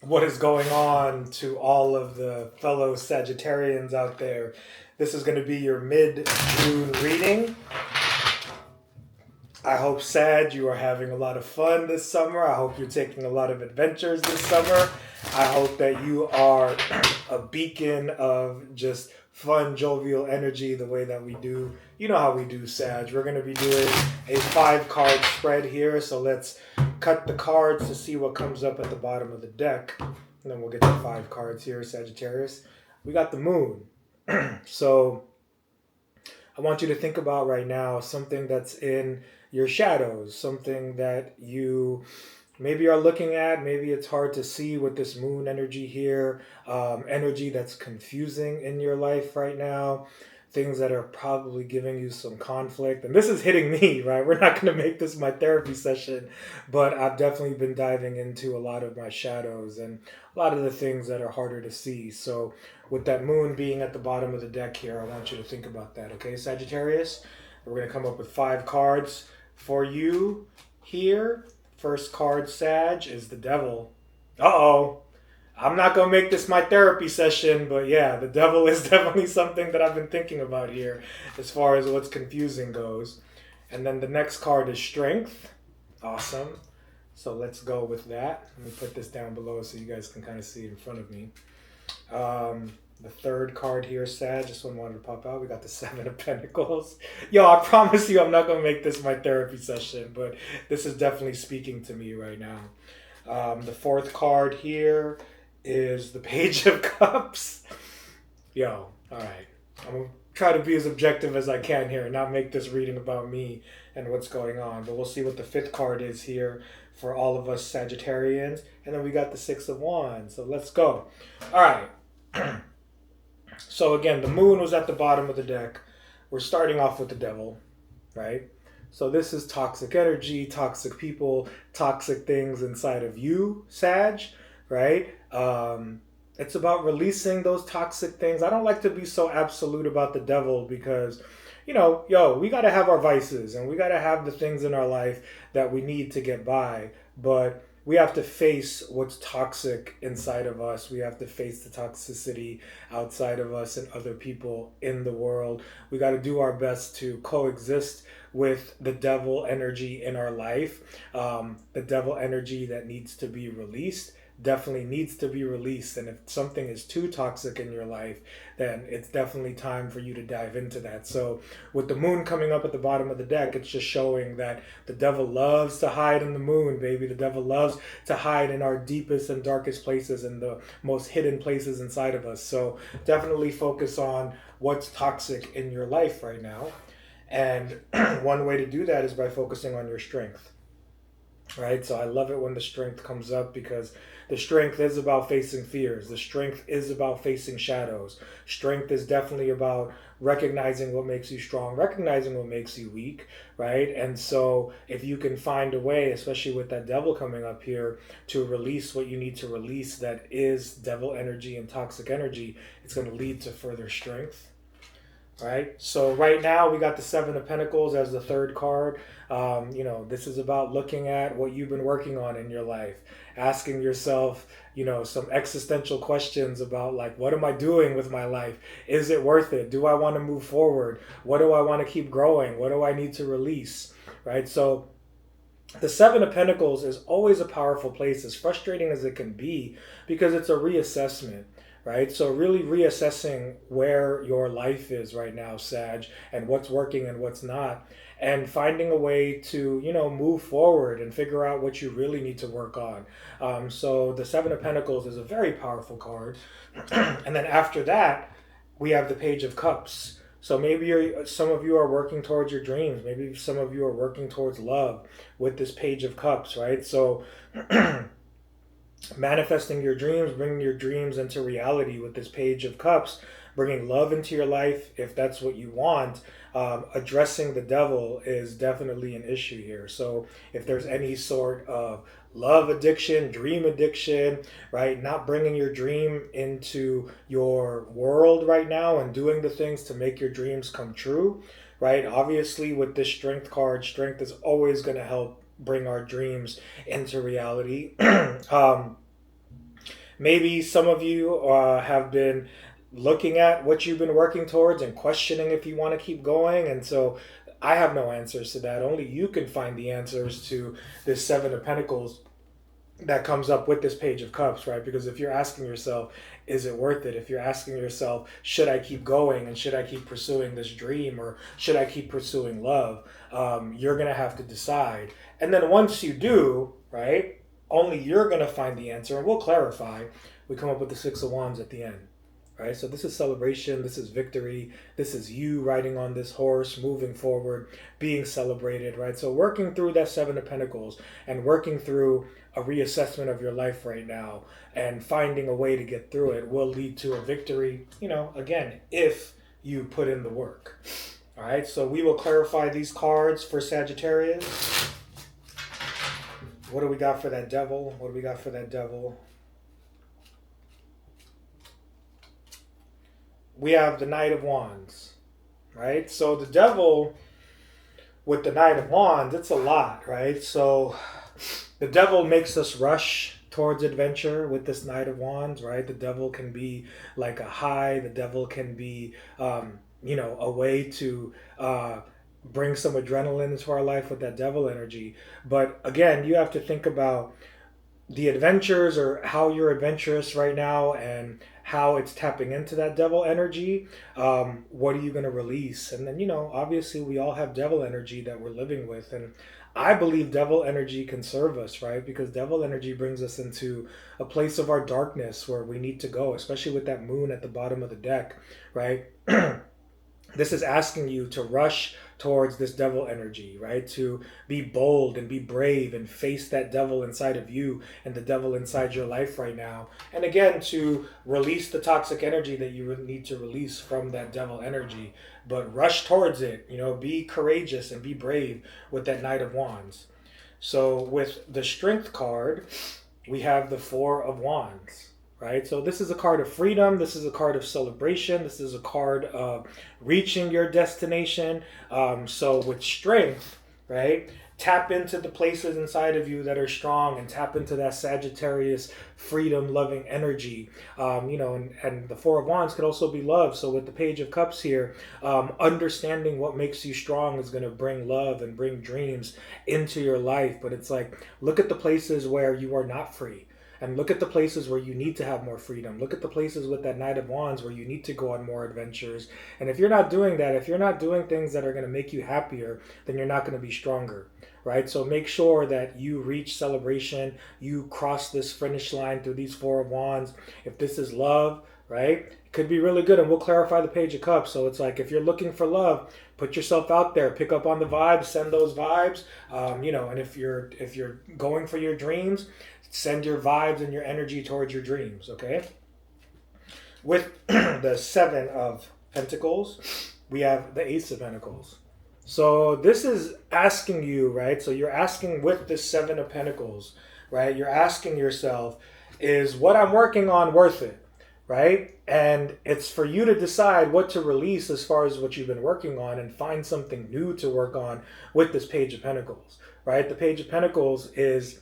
What is going on to all of the fellow Sagittarians out there? This is going to be your mid June reading. I hope, Sag, you are having a lot of fun this summer. I hope you're taking a lot of adventures this summer. I hope that you are a beacon of just fun, jovial energy the way that we do. You know how we do, Sag. We're going to be doing a 5 card spread here. So let's cut the cards to see what comes up at the bottom of the deck. And then we'll get the 5 cards here, Sagittarius. We got the moon. So I want you to think about right now something that's in your shadows, something that you maybe are looking at. Maybe it's hard to see with this moon energy here, energy that's confusing in your life right now, things that are probably giving you some conflict. And this is hitting me, right? We're not going to make this my therapy session, but I've definitely been diving into a lot of my shadows and a lot of the things that are harder to see. So, with that moon being at the bottom of the deck here, I want you to think about that, okay, Sagittarius? We're going to come up with 5 cards for you here. First card, Sag, is the devil. Uh-oh. I'm not going to make this my therapy session, but yeah, the devil is definitely something that I've been thinking about here as far as what's confusing goes. And then the next card is strength. Awesome. So let's go with that. Let me put this down below so you guys can kind of see it in front of me. The third card here, Sag, just one wanted to pop out. We got the 7 of Pentacles. Yo, I promise you I'm not going to make this my therapy session, but this is definitely speaking to me right now. The fourth card here is the Page of Cups. Yo, all right. I'm going to try to be as objective as I can here and not make this reading about me and what's going on. But we'll see what the fifth card is here for all of us Sagittarians. And then we got the 6 of Wands. So let's go. All right. So again, the moon was at the bottom of the deck. We're starting off with the devil, right? So this is toxic energy, toxic people, toxic things inside of you, Sag, right? It's about releasing those toxic things. I don't like to be so absolute about the devil because, we got to have our vices and we got to have the things in our life that we need to get by. But we have to face what's toxic inside of us. We have to face the toxicity outside of us and other people in the world. We got to do our best to coexist with the devil energy in our life. The devil energy that needs to be released definitely needs to be released. And if something is too toxic in your life, then it's definitely time for you to dive into that. So with the moon coming up at the bottom of the deck, it's just showing that the devil loves to hide in the moon, baby. The devil loves to hide in our deepest and darkest places and the most hidden places inside of us. So definitely focus on what's toxic in your life right now. And one way to do that is by focusing on your strength, right? So I love it when the strength comes up because the strength is about facing fears. The strength is about facing shadows. Strength is definitely about recognizing what makes you strong, recognizing what makes you weak, right? And so if you can find a way, especially with that devil coming up here, to release what you need to release that is devil energy and toxic energy, it's going to lead to further strength. Right. So right now we got the 7 of Pentacles as the third card. This is about looking at what you've been working on in your life, asking yourself, some existential questions about like, what am I doing with my life? Is it worth it? Do I want to move forward? What do I want to keep growing? What do I need to release? Right. So the 7 of Pentacles is always a powerful place, as frustrating as it can be, because it's a reassessment, right? So really reassessing where your life is right now, Sag, and what's working and what's not, and finding a way to, move forward and figure out what you really need to work on. So the 7 of Pentacles is a very powerful card. And then after that, we have the Page of Cups. So maybe some of you are working towards your dreams. Maybe some of you are working towards love with this Page of Cups, right? So manifesting your dreams, bringing your dreams into reality with this Page of Cups, bringing love into your life if that's what you want. Addressing the devil is definitely an issue here. So if there's any sort of love addiction, dream addiction, right, not bringing your dream into your world right now and doing the things to make your dreams come true, right? Obviously with this strength card, strength is always going to help bring our dreams into reality. Maybe some of you have been looking at what you've been working towards and questioning if you want to keep going. And so I have no answers to that. Only you can find the answers to this Seven of Pentacles that comes up with this Page of Cups, right? Because if you're asking yourself, is it worth it? If you're asking yourself, should I keep going and should I keep pursuing this dream or should I keep pursuing love? You're going to have to decide. And then once you do, right, only you're going to find the answer. And we'll clarify. We come up with the Six of Wands at the end. Right? So this is celebration, this is victory, this is you riding on this horse, moving forward, being celebrated, right? So working through that Seven of Pentacles and working through a reassessment of your life right now and finding a way to get through it will lead to a victory, you know, again, if you put in the work. All right, so we will clarify these cards for Sagittarius. What do we got for that Devil? What do we got for that Devil? We have the Knight of Wands, right? So the Devil with the Knight of Wands, it's a lot, right? So the Devil makes us rush towards adventure with this Knight of Wands, right? The Devil can be like a high. The Devil can be, you know, a way to bring some adrenaline into our life with that Devil energy. But again, you have to think about the adventures or how you're adventurous right now and how it's tapping into that Devil energy. What are you going to release? And then, you know, obviously we all have Devil energy that we're living with. And I believe Devil energy can serve us, right? Because Devil energy brings us into a place of our darkness where we need to go, especially with that moon at the bottom of the deck, right? This is asking you to rush towards this Devil energy, right? To be bold and be brave and face that Devil inside of you and the Devil inside your life right now. And again, to release the toxic energy that you need to release from that Devil energy. But rush towards it, you know, be courageous and be brave with that Knight of Wands. So with the Strength card, we have the Four of Wands. Right? So this is a card of freedom. This is a card of celebration. This is a card of reaching your destination. So with strength, right? Tap into the places inside of you that are strong and tap into that Sagittarius freedom-loving energy. You know, and the Four of Wands could also be love. So with the Page of Cups here, understanding what makes you strong is going to bring love and bring dreams into your life. But it's like, look at the places where you are not free. And look at the places where you need to have more freedom. Look at the places with that Knight of Wands where you need to go on more adventures. And if you're not doing that, if you're not doing things that are going to make you happier, then you're not going to be stronger, right? So make sure that you reach celebration. You cross this finish line through these Four of Wands. If this is love, right? It could be really good. And we'll clarify the Page of Cups. So it's like, if you're looking for love, put yourself out there, pick up on the vibes, send those vibes. You know, and if you're going for your dreams, send your vibes and your energy towards your dreams, okay? With the Seven of Pentacles, we have the Ace of Pentacles. So this is asking you, right? So you're asking with the Seven of Pentacles, right? You're asking yourself, is what I'm working on worth it, right? And it's for you to decide what to release as far as what you've been working on and find something new to work on with this Page of Pentacles, right? The Page of Pentacles is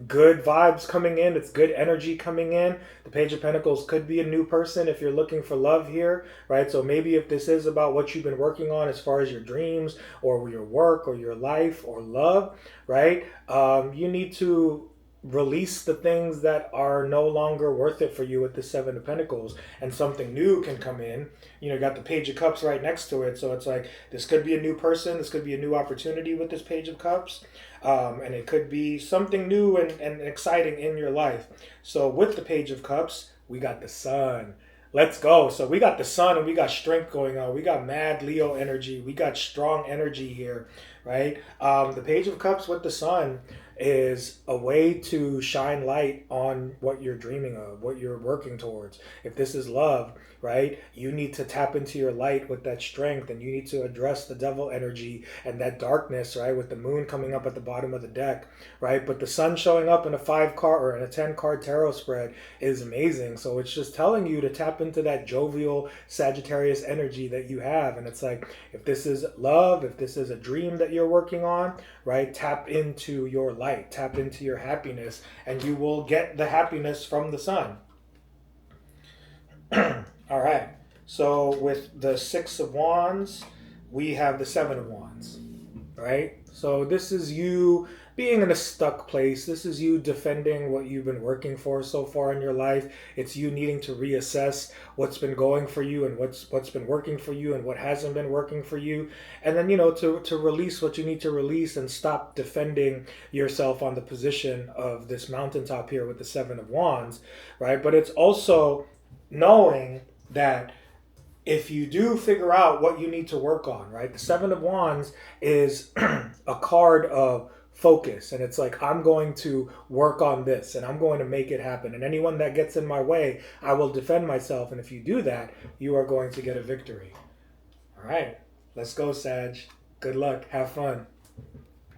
good vibes coming in. It's good energy coming in. The Page of Pentacles could be a new person if you're looking for love here, right? So maybe if this is about what you've been working on as far as your dreams or your work or your life or love, right? You need to release the things that are no longer worth it for you with the Seven of Pentacles, and something new can come in. You know, you got the Page of Cups right next to it, so it's like this could be a new person, this could be a new opportunity with this Page of Cups, and it could be something new and exciting in your life. So with the Page of Cups, we got the Sun. Let's go. So we got the Sun and we got strength going on. We got mad Leo energy. We got strong energy here, right? The Page of Cups with the Sun is a way to shine light on what you're dreaming of, what you're working towards. If this is love, right, you need to tap into your light with that strength, and you need to address the Devil energy and that darkness, right, with the moon coming up at the bottom of the deck, right? But the Sun showing up in a 5-card or in a 10-card tarot spread is amazing. So it's just telling you to tap into that jovial Sagittarius energy that you have. And it's like, if this is love, if this is a dream that you're working on, right? Tap into your light, tap into your happiness, and you will get the happiness from the sun. All right. So with the Six of Wands, we have the Seven of Wands, right? So this is you being in a stuck place. This is you defending what you've been working for so far in your life. It's you needing to reassess what's been going for you and what's been working for you and what hasn't been working for you. And then, to release what you need to release and stop defending yourself on the position of this mountaintop here with the Seven of Wands, right? But it's also knowing that if you do figure out what you need to work on, right? The Seven of Wands is a card of focus. And it's like, I'm going to work on this and I'm going to make it happen. And anyone that gets in my way, I will defend myself. And if you do that, you are going to get a victory. All right, let's go, Sag. Good luck. Have fun.